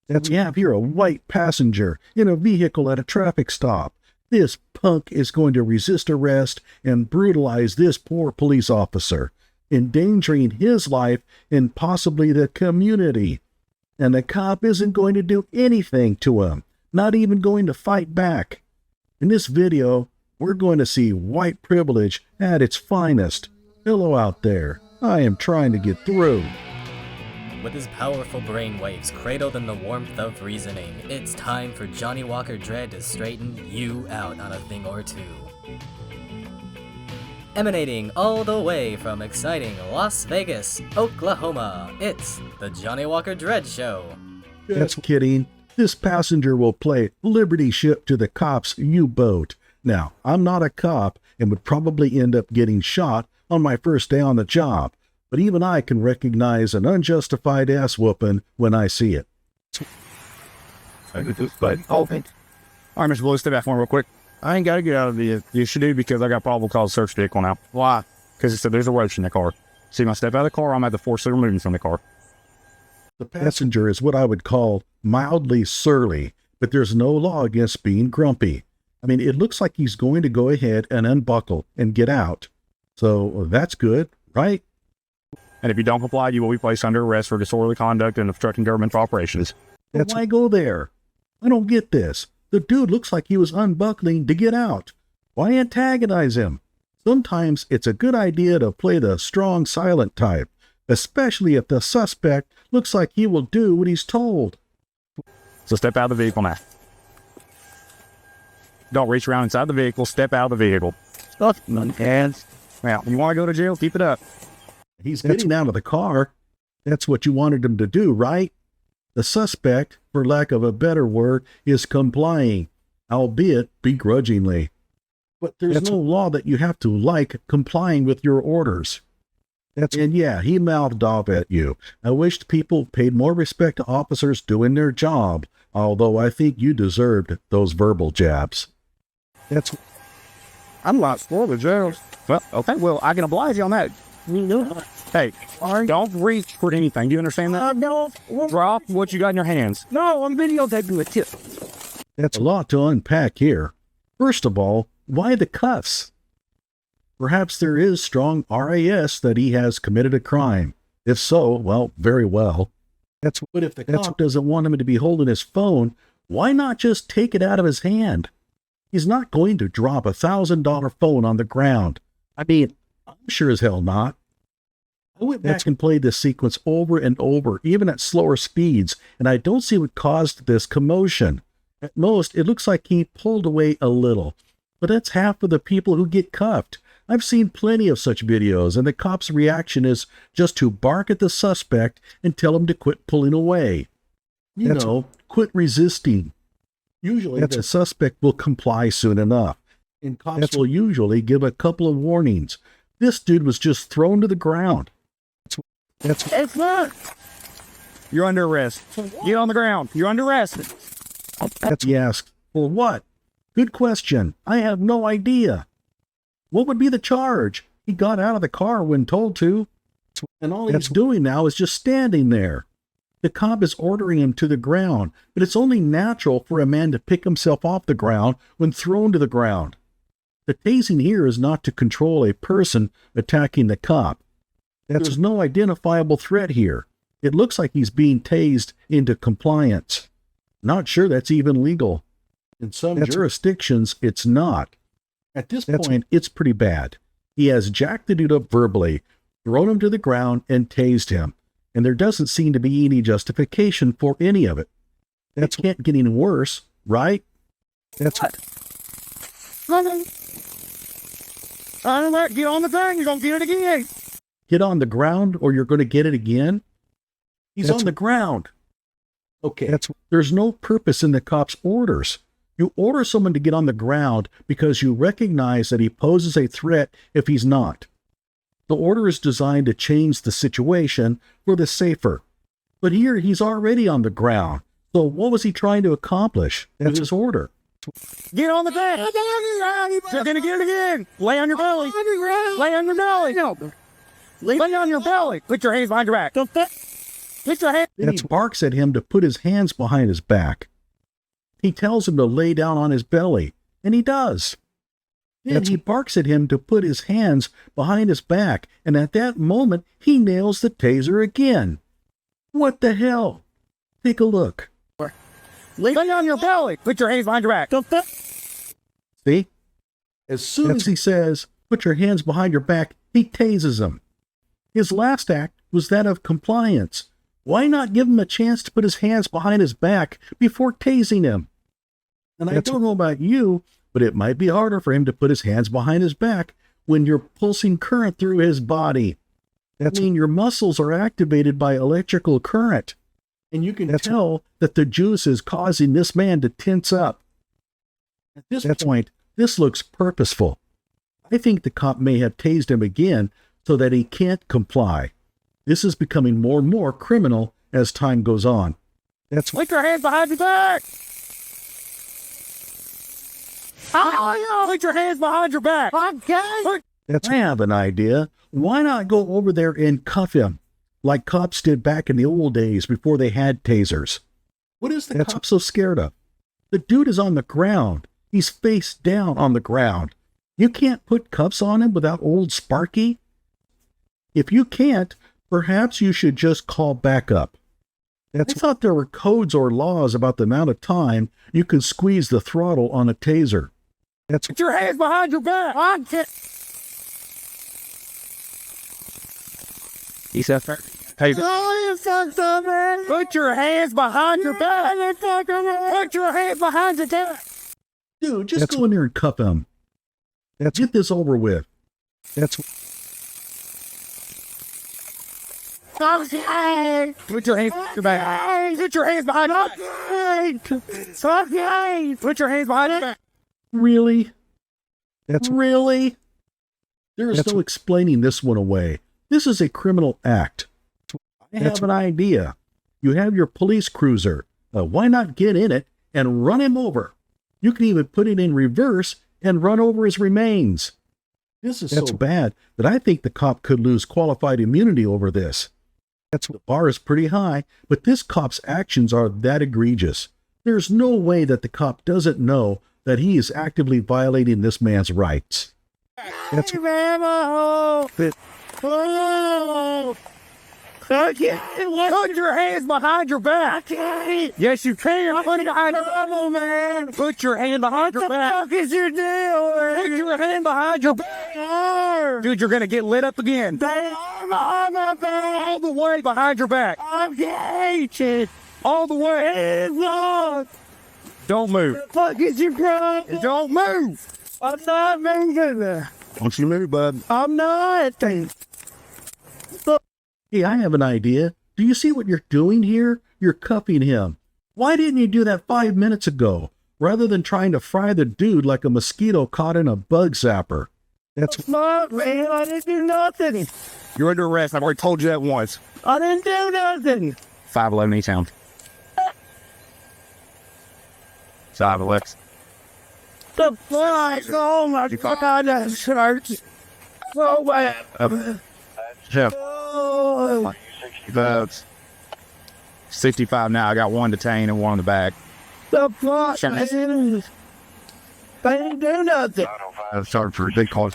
We have here a white passenger in a vehicle at a traffic stop. This punk is going to resist arrest and brutalize this poor police officer, endangering his life and possibly the community. And the cop isn't going to do anything to him, not even going to fight back. In this video, we're going to see white privilege at its finest. Hello out there. I am trying to get through. With his powerful brainwaves cradled in the warmth of reasoning, it's time for Johnny Walker Dredd to straighten you out on a thing or two. Emanating all the way from exciting Las Vegas, Oklahoma, it's the Johnny Walker Dredd Show. Just kidding. This passenger will play Liberty Ship to the cops' U-boat. Now, I'm not a cop and would probably end up getting shot on my first day on the job, but even I can recognize an unjustified ass-whooping when I see it. All right, Mr. Blue, step back for me real quick. I ain't got to get out of the issue, dude, because I got probable cause to search vehicle now. Why? Because it said there's a roach in the car. See, when I step out of the car, I'm at the force-leader moving from the car. The passenger is what I would call mildly surly, but there's no law against being grumpy. I mean, it looks like he's going to go ahead and unbuckle and get out. So that's good, right? And if you don't comply, you will be placed under arrest for disorderly conduct and obstructing government operations. But why go there? I don't get this. The dude looks like he was unbuckling to get out. Why antagonize him? Sometimes it's a good idea to play the strong, silent type, especially if the suspect looks like he will do what he's told. So step out of the vehicle now. Don't reach around inside the vehicle. Step out of the vehicle. Stuff in hands. Now, you want to go to jail? Keep it up. He's getting out of the car. That's what you wanted him to do, right? The suspect, for lack of a better word, is complying, albeit begrudgingly. But there's no law that you have to like complying with your orders. And yeah, he mouthed off at you. I wished people paid more respect to officers doing their job, although I think you deserved those verbal jabs. I'm not for the jail. Well, okay, well, I can oblige you on that. Hey, don't reach for anything. Do you understand that? No. Drop what you got in your hands. No, I'm videotaping the tip. That's a lot to unpack here. First of all, why the cuffs? Perhaps there is strong RAS that he has committed a crime. If so, well, very well. But if the cop doesn't want him to be holding his phone, why not just take it out of his hand? He's not going to drop $1,000 phone on the ground. I mean, I'm sure as hell not. I went back and played this sequence over and over, even at slower speeds, and I don't see what caused this commotion. At most, it looks like he pulled away a little. But that's half of the people who get cuffed. I've seen plenty of such videos, and the cop's reaction is just to bark at the suspect and tell him to quit pulling away. Quit resisting. Usually, the suspect will comply soon enough, and cops will usually give a couple of warnings. This dude was just thrown to the ground. It's not. You're under arrest. Get on the ground. You're under arrest. He asked, for what? Good question. I have no idea. What would be the charge? He got out of the car when told to, and all he's doing now is just standing there. The cop is ordering him to the ground, but it's only natural for a man to pick himself off the ground when thrown to the ground. The tasing here is not to control a person attacking the cop. There's no identifiable threat here. It looks like he's being tased into compliance. Not sure that's even legal. In some jurisdictions, it's not. At this point, it's pretty bad. He has jacked the dude up verbally, thrown him to the ground, and tased him. And there doesn't seem to be any justification for any of it. It can't get any worse, right? Get on the thing. You're going to get it again. Get on the ground or you're going to get it again? He's on the ground. Okay, there's no purpose in the cop's orders. You order someone to get on the ground because you recognize that he poses a threat if he's not. The order is designed to change the situation for the safer. But here, he's already on the ground. So what was he trying to accomplish with his order? Get on the thing. You're going to get it again. Lay on your belly. Lay on your belly. Lay on your belly. Put your hands behind your back. Put your hand. Then he barks at him to put his hands behind his back. He tells him to lay down on his belly, and he does. Then he barks at him to put his hands behind his back, and at that moment, he nails the taser again. What the hell? Take a look. Lay on your belly. Put your hands behind your back. See? As soon as he says, put your hands behind your back, he tases him. His last act was that of compliance. Why not give him a chance to put his hands behind his back before tasing him? And I don't know about you, but it might be harder for him to put his hands behind his back when you're pulsing current through his body. I mean, your muscles are activated by electrical current, and you can tell that the juice is causing this man to tense up. At this point, this looks purposeful. I think the cop may have tased him again so that he can't comply. This is becoming more and more criminal as time goes on. Put your hands behind your back. Put your hands behind your back. Okay. I have an idea. Why not go over there and cuff him, like cops did back in the old days before they had tasers? What is the cop so scared of? The dude is on the ground. He's face down on the ground. You can't put cuffs on him without old Sparky? If you can't, perhaps you should just call backup. I thought there were codes or laws about the amount of time you can squeeze the throttle on a taser. Put your hands behind your back. He said, taser. Put your hands behind your back. Put your hands behind your back. Dude, just go in there and cuff him. Get this over with. Put your hands behind your back. Put your hands behind your back. Put your hands behind your back. Really? Really? There is no explaining this one away. This is a criminal act. I have an idea. You have your police cruiser. Why not get in it and run him over? You can even put it in reverse and run over his remains. This is so bad that I think the cop could lose qualified immunity over this. The bar is pretty high, but this cop's actions are that egregious. There's no way that the cop doesn't know that he is actively violating this man's rights. Put your hands behind your back. Yes, you can. Put it behind your man. Put your hand behind your back. What is your deal? Put your hand behind your back. Dude, you're going to get lit up again. All the way behind your back. All the way. Don't move. What the fuck is your problem? Don't move. I'm not moving. Don't you move, bud. I'm not. Hey, I have an idea. Do you see what you're doing here? You're cuffing him. Why didn't you do that 5 minutes ago, rather than trying to fry the dude like a mosquito caught in a bug zapper? Not, man. I didn't do nothing. You're under arrest. I've already told you that once. I didn't do nothing. 511 Easttown. 511. The fuck? Oh my God, that hurts so bad. Yeah. Oh. 65 now. I got one detained and one in the back. The fuck? They didn't do nothing. I'm sorry for a big cause.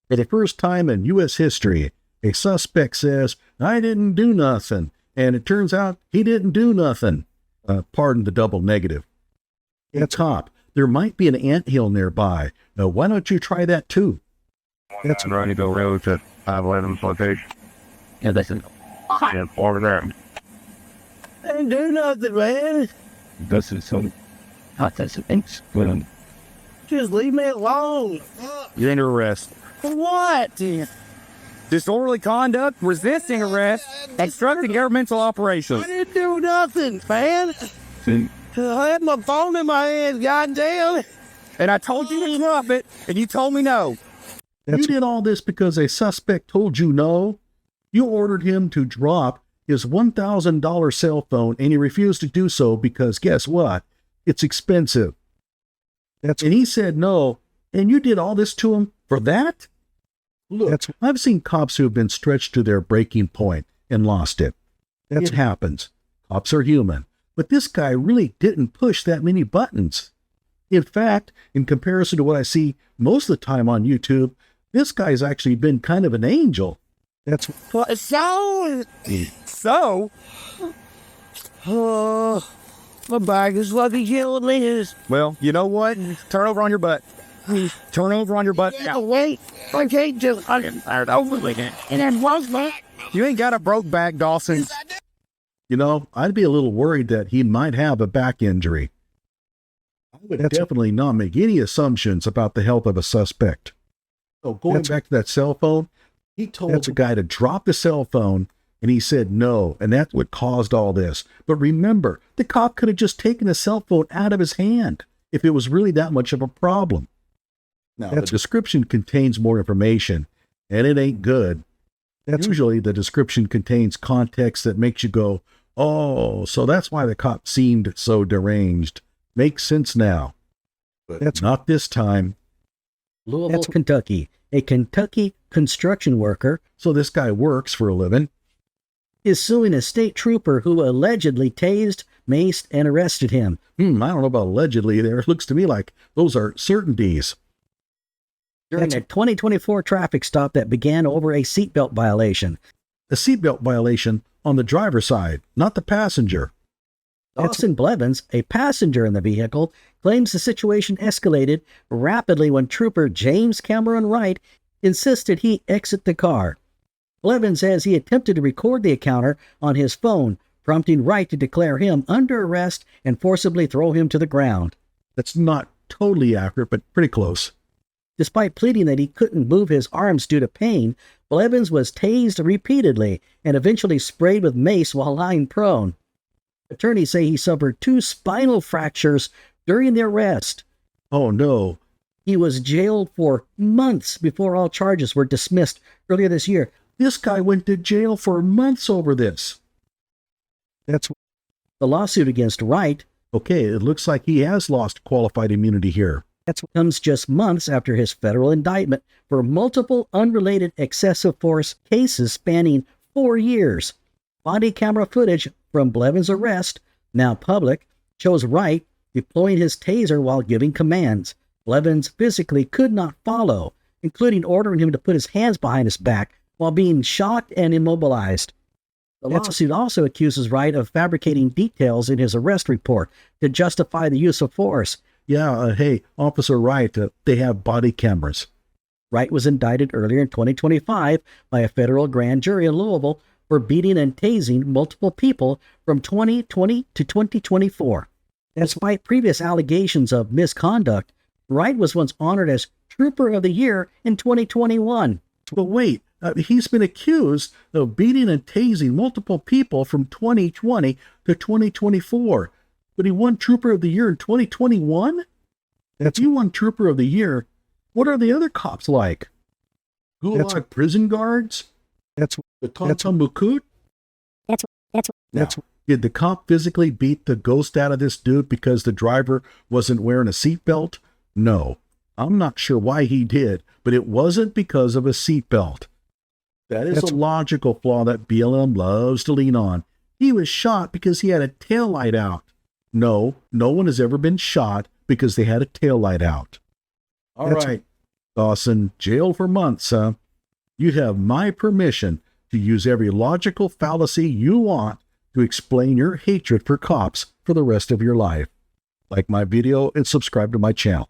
For the first time in U.S. history, a suspect says, I didn't do nothing, and it turns out he didn't do nothing. Pardon the double negative. Hey, cop, there might be an anthill nearby. Why don't you try that too? That's Ronnieville Road to 511 location. Yeah, that's it. Yeah, over there. I didn't do nothing, man. That's it, so. That's it. Just leave me alone. You're under arrest. For what? Disorderly conduct, resisting arrest, obstructing governmental operations. I didn't do nothing, man. I had my phone in my hand, goddamn. And I told you to drop it, and you told me no. You did all this because a suspect told you no? You ordered him to drop his $1,000 cell phone, and he refused to do so because guess what? It's expensive. And he said no, and you did all this to him for that? Look, I've seen cops who have been stretched to their breaking point and lost it. It happens. Cops are human. But this guy really didn't push that many buttons. In fact, in comparison to what I see most of the time on YouTube, this guy's actually been kind of an angel. That's what. So. My bag is lucky Liz. Well, you know what? Turn over on your butt. Turn over on your butt. Yeah, wait. I can't do it. I'm tired over it. And then what's that? You ain't got a broke back, Dawson. You know, I'd be a little worried that he might have a back injury. I would definitely not make any assumptions about the health of a suspect. So going back to that cell phone, he told the guy to drop the cell phone, and he said no, and that's what caused all this. But remember, the cop could have just taken the cell phone out of his hand if it was really that much of a problem. Now, the description contains more information, and it ain't good. Usually the description contains context that makes you go, oh, so that's why the cop seemed so deranged. Makes sense now. But not this time. Louisville, Kentucky. A Kentucky construction worker, so this guy works for a living, is suing a state trooper who allegedly tased, maced, and arrested him. I don't know about allegedly there. It looks to me like those are certainties. During a 2024 traffic stop that began over a seatbelt violation. A seatbelt violation on the driver's side, not the passenger. Dawson Blevins, a passenger in the vehicle, claims the situation escalated rapidly when Trooper James Cameron Wright insisted he exit the car. Blevins says he attempted to record the encounter on his phone, prompting Wright to declare him under arrest and forcibly throw him to the ground. That's not totally accurate, but pretty close. Despite pleading that he couldn't move his arms due to pain, Blevins was tased repeatedly and eventually sprayed with mace while lying prone. Attorneys say he suffered 2 spinal fractures during the arrest. Oh, no. He was jailed for months before all charges were dismissed earlier this year. This guy went to jail for months over this. The lawsuit against Wright. Okay, it looks like he has lost qualified immunity here. Comes just months after his federal indictment for multiple unrelated excessive force cases spanning 4 years. Body camera footage from Blevins' arrest, now public, shows Wright deploying his taser while giving commands. Blevins physically could not follow, including ordering him to put his hands behind his back while being shocked and immobilized. The lawsuit also accuses Wright of fabricating details in his arrest report to justify the use of force. Yeah, hey, Officer Wright, they have body cameras. Wright was indicted earlier in 2025 by a federal grand jury in Louisville for beating and tasing multiple people from 2020 to 2024. Despite previous allegations of misconduct, Wright was once honored as Trooper of the Year in 2021. But wait, he's been accused of beating and tasing multiple people from 2020 to 2024. But he won Trooper of the Year in 2021? If you won Trooper of the Year, what are the other cops like? Gulag prison guards? The Tontomukut? Did the cop physically beat the ghost out of this dude because the driver wasn't wearing a seatbelt? No. I'm not sure why he did, but it wasn't because of a seatbelt. That is a logical flaw that BLM loves to lean on. He was shot because he had a taillight out. No one has ever been shot because they had a taillight out. All right, Dawson, jail for months, huh? You have my permission to use every logical fallacy you want to explain your hatred for cops for the rest of your life. Like my video and subscribe to my channel.